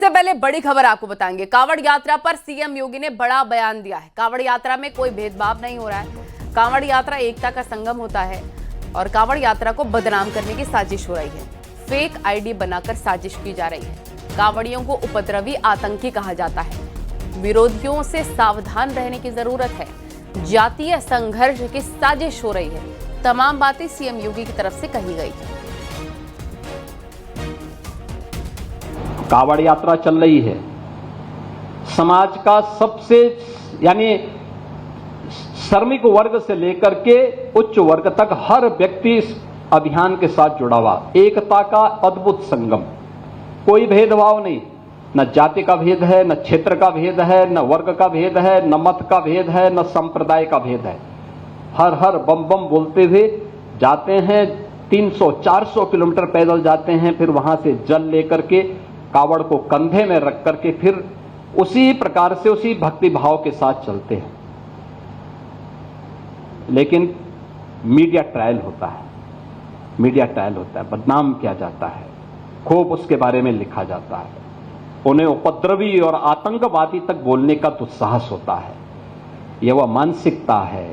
इससे पहले बड़ी खबर आपको बताएंगे। कांवड़ यात्रा पर सीएम योगी ने बड़ा बयान दिया है। कांवड़ यात्रा में कोई भेदभाव नहीं हो रहा है। कांवड़ यात्रा एकता का संगम होता है और कांवड़ यात्रा को बदनाम करने की साजिश हो रही है। फेक आईडी बनाकर साजिश की जा रही है। कांवड़ियों को उपद्रवी आतंकी कहा जाता है। विरोधियों से सावधान रहने की जरूरत है। जातीय संघर्ष की साजिश हो रही है। तमाम बातें सीएम योगी की तरफ से कही गई है। कांवड़ यात्रा चल रही है। समाज का सबसे यानी श्रमिक वर्ग से लेकर के उच्च वर्ग तक हर व्यक्ति इस अभियान के साथ जुड़ा हुआ। एकता का अद्भुत संगम, कोई भेदभाव नहीं, न जाति का भेद है, न क्षेत्र का भेद है, न वर्ग का भेद है, न मत का भेद है, न संप्रदाय का भेद है। हर हर बम बम बोलते हुए जाते हैं। 300-400 किलोमीटर पैदल जाते हैं, फिर वहां से जल लेकर के कावड़ को कंधे में रख करके फिर उसी प्रकार से उसी भक्ति भाव के साथ चलते हैं। लेकिन मीडिया ट्रायल होता है, बदनाम किया जाता है, खूब उसके बारे में लिखा जाता है। उन्हें उपद्रवी और आतंकवादी तक बोलने का दुस्साहस होता है। यह वह मानसिकता है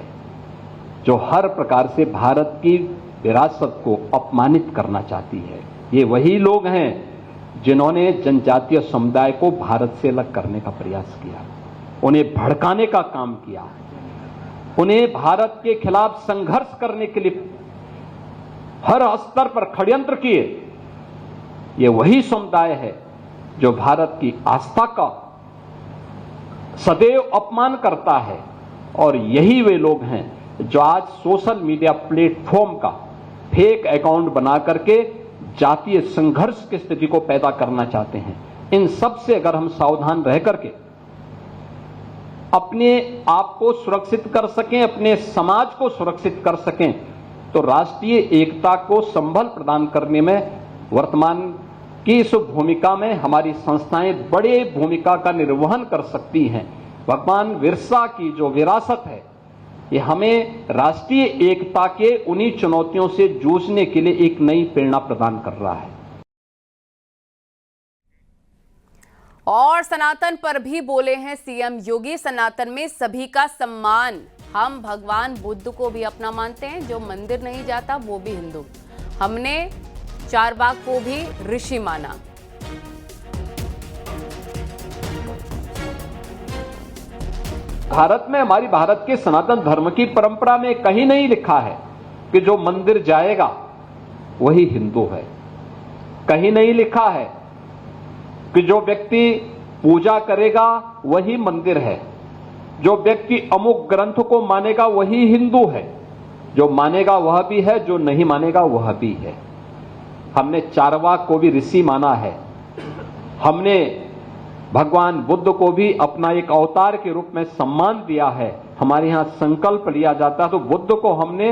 जो हर प्रकार से भारत की विरासत को अपमानित करना चाहती है। ये वही लोग हैं जिन्होंने जनजातीय समुदाय को भारत से अलग करने का प्रयास किया, उन्हें भड़काने का काम किया, उन्हें भारत के खिलाफ संघर्ष करने के लिए हर स्तर पर षड्यंत्र किए। ये वही समुदाय है जो भारत की आस्था का सदैव अपमान करता है। और यही वे लोग हैं जो आज सोशल मीडिया प्लेटफॉर्म का फेक अकाउंट बना करके जातीय संघर्ष की स्थिति को पैदा करना चाहते हैं। इन सब से अगर हम सावधान रह करके अपने आप को सुरक्षित कर सकें, अपने समाज को सुरक्षित कर सकें, तो राष्ट्रीय एकता को संबल प्रदान करने में वर्तमान की इस भूमिका में हमारी संस्थाएं बड़े भूमिका का निर्वहन कर सकती हैं। भगवान बिरसा की जो विरासत है, ये हमें राष्ट्रीय एकता के उन्हीं चुनौतियों से जूझने के लिए एक नई प्रेरणा प्रदान कर रहा है। और सनातन पर भी बोले हैं सीएम योगी। सनातन में सभी का सम्मान। हम भगवान बुद्ध को भी अपना मानते हैं। जो मंदिर नहीं जाता वो भी हिंदू। हमने चारबाग को भी ऋषि माना। भारत में, हमारी भारत के सनातन धर्म की परंपरा में कहीं नहीं लिखा है कि जो मंदिर जाएगा वही हिंदू है। कहीं नहीं लिखा है कि जो व्यक्ति पूजा करेगा वही मंदिर है। जो व्यक्ति अमुक ग्रंथ को मानेगा वही हिंदू है। जो मानेगा वह भी है, जो नहीं मानेगा वह भी है। हमने चारवाक को भी ऋषि माना है। हमने भगवान बुद्ध को भी अपना एक अवतार के रूप में सम्मान दिया है। हमारे यहां संकल्प लिया जाता है तो बुद्ध को हमने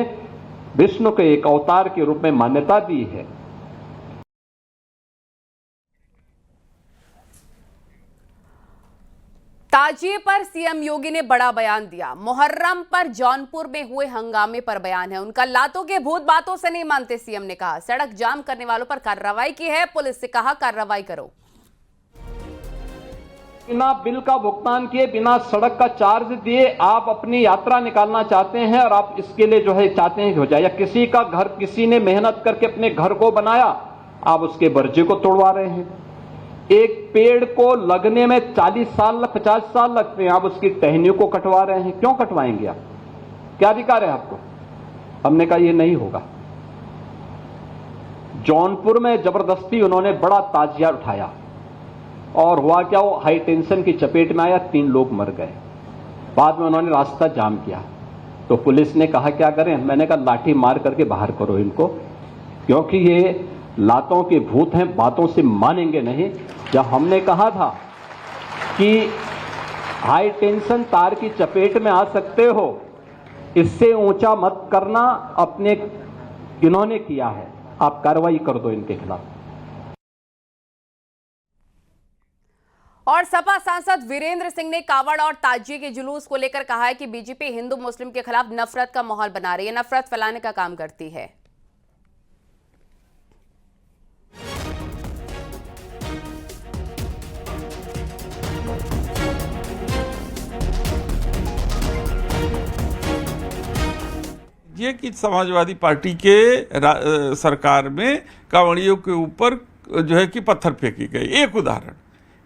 विष्णु के एक अवतार के रूप में मान्यता दी है। ताजिए पर सीएम योगी ने बड़ा बयान दिया। मुहर्रम पर जौनपुर में हुए हंगामे पर बयान है उनका। लातों के भूत बातों से नहीं मानते सीएम ने कहा। सड़क जाम करने वालों पर कार्रवाई की है। पुलिस से कहा कार्रवाई करो। बिना बिल का भुगतान किए, बिना सड़क का चार्ज दिए आप अपनी यात्रा निकालना चाहते हैं और आप इसके लिए जो है चाहते हैं हो जाए। या किसी का घर, किसी ने मेहनत करके अपने घर को बनाया, आप उसके बर्जे को तोड़वा रहे हैं। एक पेड़ को लगने में 40 साल 50 साल लगते हैं, आप उसकी टहनियों को कटवा रहे हैं। क्यों कटवाएंगे आप? क्या अधिकार है आपको? हमने कहा यह नहीं होगा। जौनपुर में जबरदस्ती उन्होंने बड़ा ताजिया उठाया और हुआ क्या, वो हाई टेंशन की चपेट में आया, 3 लोग मर गए। बाद में उन्होंने रास्ता जाम किया तो पुलिस ने कहा क्या करें? मैंने कहा लाठी मार करके बाहर करो इनको, क्योंकि ये लातों के भूत हैं, बातों से मानेंगे नहीं। जब हमने कहा था कि हाई टेंशन तार की चपेट में आ सकते हो, इससे ऊंचा मत करना, अपने इन्होंने किया है, आप कार्रवाई कर दो इनके खिलाफ। और सपा सांसद वीरेंद्र सिंह ने कावड़ और ताजिए के जुलूस को लेकर कहा है कि बीजेपी हिंदू मुस्लिम के खिलाफ नफरत का माहौल बना रही है, नफरत फैलाने का काम करती है। ये कि समाजवादी पार्टी के सरकार में कांवड़ियों के ऊपर जो है कि पत्थर फेंकी गई। एक उदाहरण,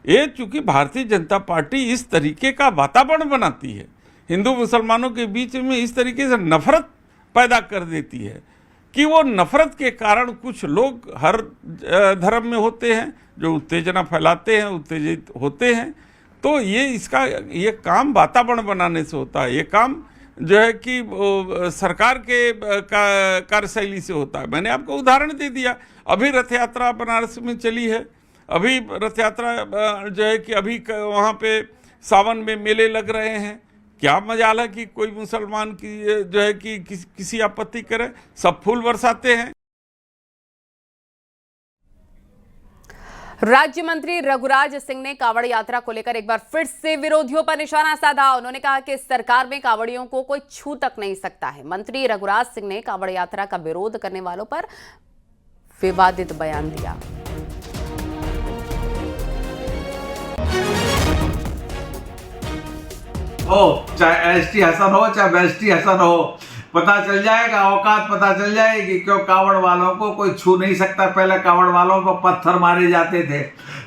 ये चूंकि भारतीय जनता पार्टी इस तरीके का वातावरण बनाती है, हिंदू मुसलमानों के बीच में इस तरीके से नफरत पैदा कर देती है कि वो नफरत के कारण कुछ लोग हर धर्म में होते हैं जो उत्तेजना फैलाते हैं, उत्तेजित होते हैं। तो ये काम वातावरण बनाने से होता है, ये काम जो है कि सरकार के कार्यशैली से होता है। मैंने आपको उदाहरण दे दिया, अभी रथ यात्रा बनारस में चली है, अभी रथ यात्रा जो है कि अभी वहाँ पे सावन में मेले लग रहे हैं। क्या मजाल है कि कोई मुसलमान की जो है कि किसी आपत्ति करे, सब फूल बरसाते हैं। राज्य मंत्री रघुराज सिंह ने कांवड़ यात्रा को लेकर एक बार फिर से विरोधियों पर निशाना साधा। उन्होंने कहा कि इस सरकार में कांवड़ियों को कोई छू तक नहीं सकता है। मंत्री रघुराज सिंह ने कांवड़ यात्रा का विरोध करने वालों पर विवादित बयान दिया। चाहे एसटी हसन हो चाहे वेस्टी हसन हो, पता चल जाएगा, औकात पता चल जाएगी। क्यों कांवड़ वालों को कोई छू नहीं सकता। पहले कांवड़ वालों पर पत्थर मारे जाते थे,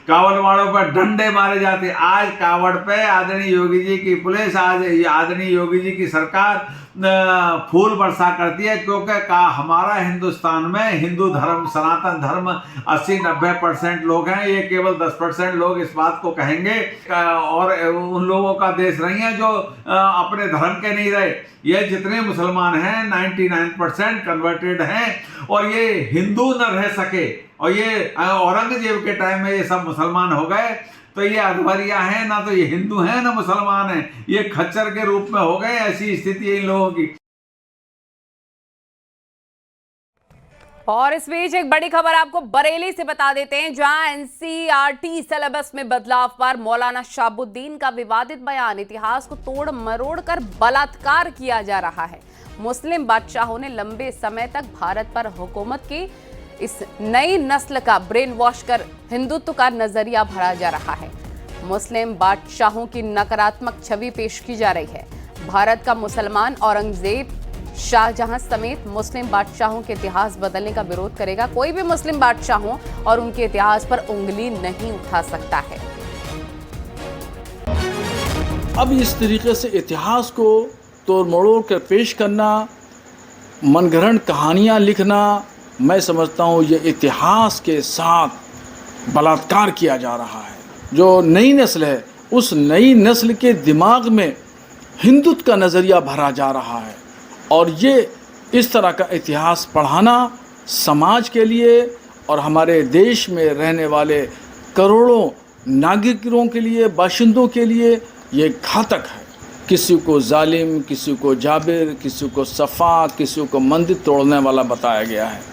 कांवड़ वालों पर डंडे मारे जाते। आज कांवड़ पे आदरणीय योगी जी की पुलिस, आज आदरणीय योगी जी की सरकार फूल बरसा करती है। क्योंकि हमारा हिंदुस्तान में हिंदू धर्म, सनातन धर्म 80-90% लोग हैं। ये केवल 10% लोग इस बात को कहेंगे और उन लोगों का देश नहीं है जो अपने धर्म के नहीं रहे। ये जितने मुसलमान हैं 99% कन्वर्टेड हैं और ये हिंदू न रह सके। और ये औरंगजेब के टाइम में ये सब मुसलमान हो गए। तो ये अधवरिया हैं, ना तो ये हिंदू हैं ना मुसलमान हैं, ये खच्चर के रूप में हो गए। ऐसी स्थिति है इन लोगों की। और इस बीच एक बड़ी खबर आपको बरेली से बता देते हैं, जहां एनसीईआरटी सिलेबस में बदलाव पर मौलाना शहाबुद्दीन का विवादित बयान। इतिहास को तोड़ मरोड़ कर बलात्कार किया जा रहा है। मुस्लिम बादशाहों ने लंबे समय तक भारत पर हुकूमत की। इस नई नस्ल का ब्रेन वॉश कर हिंदुत्व का नजरिया भरा जा रहा है। मुस्लिम बादशाहों की नकारात्मक छवि पेश की जा रही है। भारत का मुसलमान औरंगजेब, शाहजहां समेत मुस्लिम बादशाहों के इतिहास बदलने का विरोध करेगा। कोई भी मुस्लिम बादशाहों और उनके इतिहास पर उंगली नहीं उठा सकता है। अब इस तरीके से इतिहास को तोड़ मरोड़ कर पेश करना, मनगढ़ंत कहानियां लिखना, मैं समझता हूँ ये इतिहास के साथ बलात्कार किया जा रहा है। जो नई नस्ल है, उस नई नस्ल के दिमाग में हिंदुत्व का नज़रिया भरा जा रहा है। और ये इस तरह का इतिहास पढ़ाना समाज के लिए और हमारे देश में रहने वाले करोड़ों नागरिकों के लिए, बाशिंदों के लिए ये घातक है। किसी को जालिम, किसी को जाबिर, किसी को सफ़ा, किसी को मंदिर तोड़ने वाला बताया गया है।